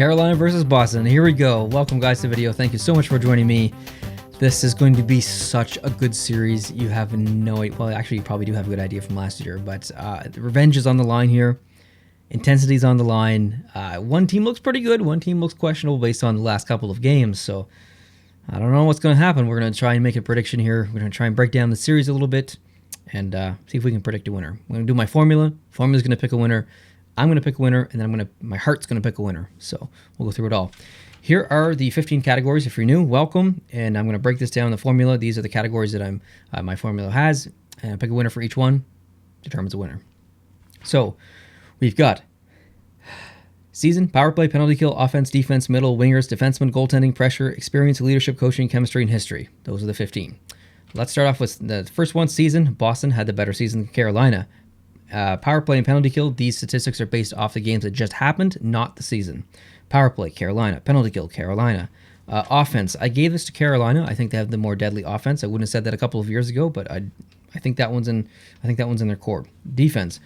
Carolina versus Boston. Here we go. Welcome, guys, to the video. Thank you so much for joining me. This is going to be such a good series. You have no idea. Well, actually, you probably do have a good idea from last year, but the revenge is on the line here. Intensity is on the line. One team looks pretty good. One team looks questionable based on the last couple of games. So I don't know what's going to happen. We're going to try and make a prediction here. We're going to try and break down the series a little bit and see if we can predict a winner. I'm going to do my formula. Formula's going to pick a winner. I'm going to pick a winner, and then my heart's going to pick a winner. So we'll go through it all. Here are the 15 categories. If you're new, welcome. And I'm going to break this down in the formula. These are the categories that my formula has. And I pick a winner for each one. Determines a winner. So we've got season, power play, penalty kill, offense, defense, middle, wingers, defenseman, goaltending, pressure, experience, leadership, coaching, chemistry, and history. Those are the 15. Let's start off with the first one, season. Boston had the better season than Carolina. Power play and penalty kill, these statistics are based off the games that just happened, not the season. Power play, Carolina. Penalty kill, Carolina. Offense, I gave this to Carolina. I think they have the more deadly offense. I wouldn't have said that a couple of years ago, but I think that one's in their core. Defense,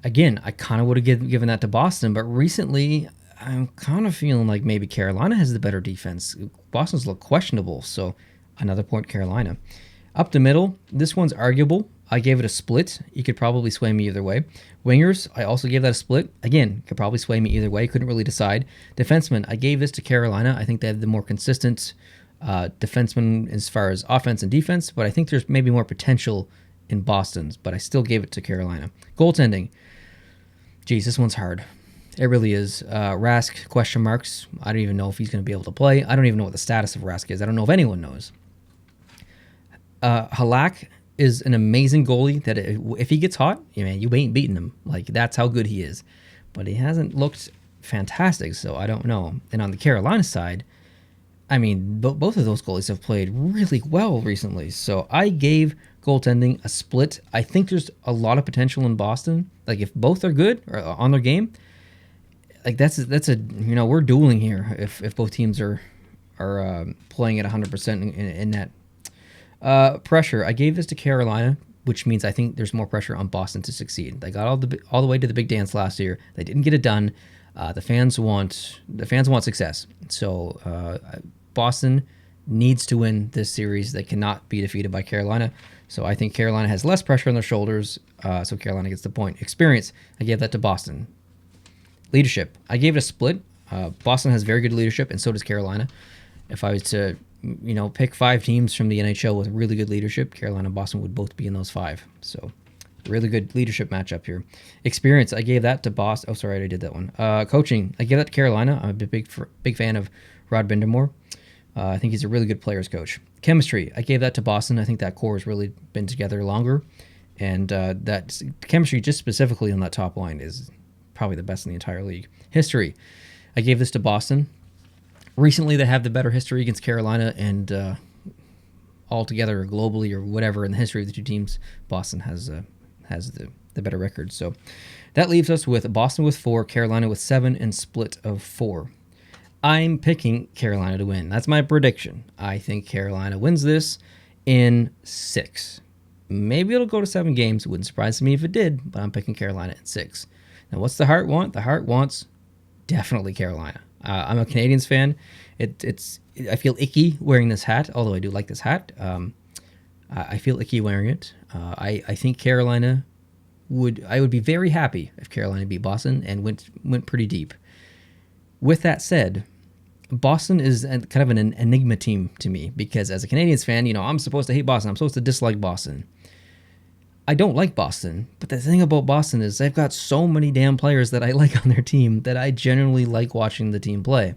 again, I kind of would have given that to Boston, but recently I'm kind of feeling like maybe Carolina has the better defense. Boston's look questionable, so another point, Carolina. Up the middle, this one's arguable. I gave it a split. You could probably sway me either way. Wingers, I also gave that a split. Again, could probably sway me either way. Couldn't really decide. Defensemen, I gave this to Carolina. I think they have the more consistent defenseman as far as offense and defense, but I think there's maybe more potential in Boston's, but I still gave it to Carolina. Goaltending, geez, this one's hard. It really is. Rask, question marks. I don't even know if he's going to be able to play. I don't even know what the status of Rask is. I don't know if anyone knows. Halak is an amazing goalie that if he gets hot, you ain't beating him. Like, that's how good he is. But he hasn't looked fantastic, so I don't know. And on the Carolina side, I mean, both of those goalies have played really well recently. So I gave goaltending a split. I think there's a lot of potential in Boston. Like, if both are good or on their game, like that's a we're dueling here. If both teams are playing at 100% in that. Pressure, I gave this to Carolina, which means I think there's more pressure on Boston to succeed. They got all the way to the big dance last year. They didn't get it done. The fans want success. So Boston needs to win this series. They cannot be defeated by Carolina. So I think Carolina has less pressure on their shoulders. So Carolina gets the point. Experience, I gave that to Boston. Leadership, I gave it a split. Boston has very good leadership, and so does Carolina. If I was to pick 5 teams from the NHL with really good leadership, Carolina and Boston would both be in those 5. So, really good leadership matchup here. Experience, I gave that to Boston. Oh, sorry, I did that one. Coaching, I gave that to Carolina. I'm a big fan of Rod Bindamore. I think he's a really good players coach. Chemistry, I gave that to Boston. I think that core has really been together longer. And that chemistry, just specifically on that top line, is probably the best in the entire league. History, I gave this to Boston. Recently, they have the better history against Carolina, and altogether, or globally, or whatever, in the history of the two teams, Boston has the better record. So that leaves us with Boston with 4, Carolina with 7, and split of 4. I'm picking Carolina to win. That's my prediction. I think Carolina wins this in 6. Maybe it'll go to 7 games. It wouldn't surprise me if it did, but I'm picking Carolina in 6. Now, what's the heart want? The heart wants definitely Carolina. I'm a Canadiens fan. I feel icky wearing this hat, although I do like this hat. I feel icky wearing it. I think Carolina I would be very happy if Carolina beat Boston and went pretty deep. With that said, Boston is kind of an enigma team to me, because as a Canadiens fan, I'm supposed to hate Boston. I'm supposed to dislike Boston. I don't like Boston, but the thing about Boston is they've got so many damn players that I like on their team that I generally like watching the team play.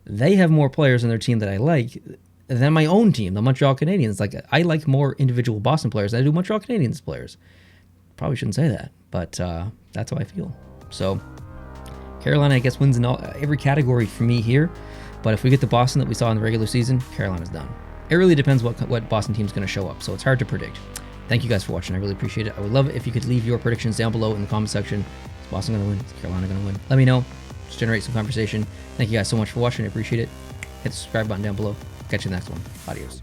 They have more players on their team that I like than my own team, the Montreal Canadiens. Like, I like more individual Boston players than I do Montreal Canadiens players. Probably shouldn't say that, but that's how I feel. So Carolina, I guess, wins in every category for me here. But if we get the Boston that we saw in the regular season, Carolina's done. It really depends what Boston team's going to show up, so it's hard to predict. Thank you guys for watching. I really appreciate it. I would love it if you could leave your predictions down below in the comment section. Is Boston going to win? Is Carolina going to win? Let me know. Just generate some conversation. Thank you guys so much for watching. I appreciate it. Hit the subscribe button down below. Catch you in the next one. Adios.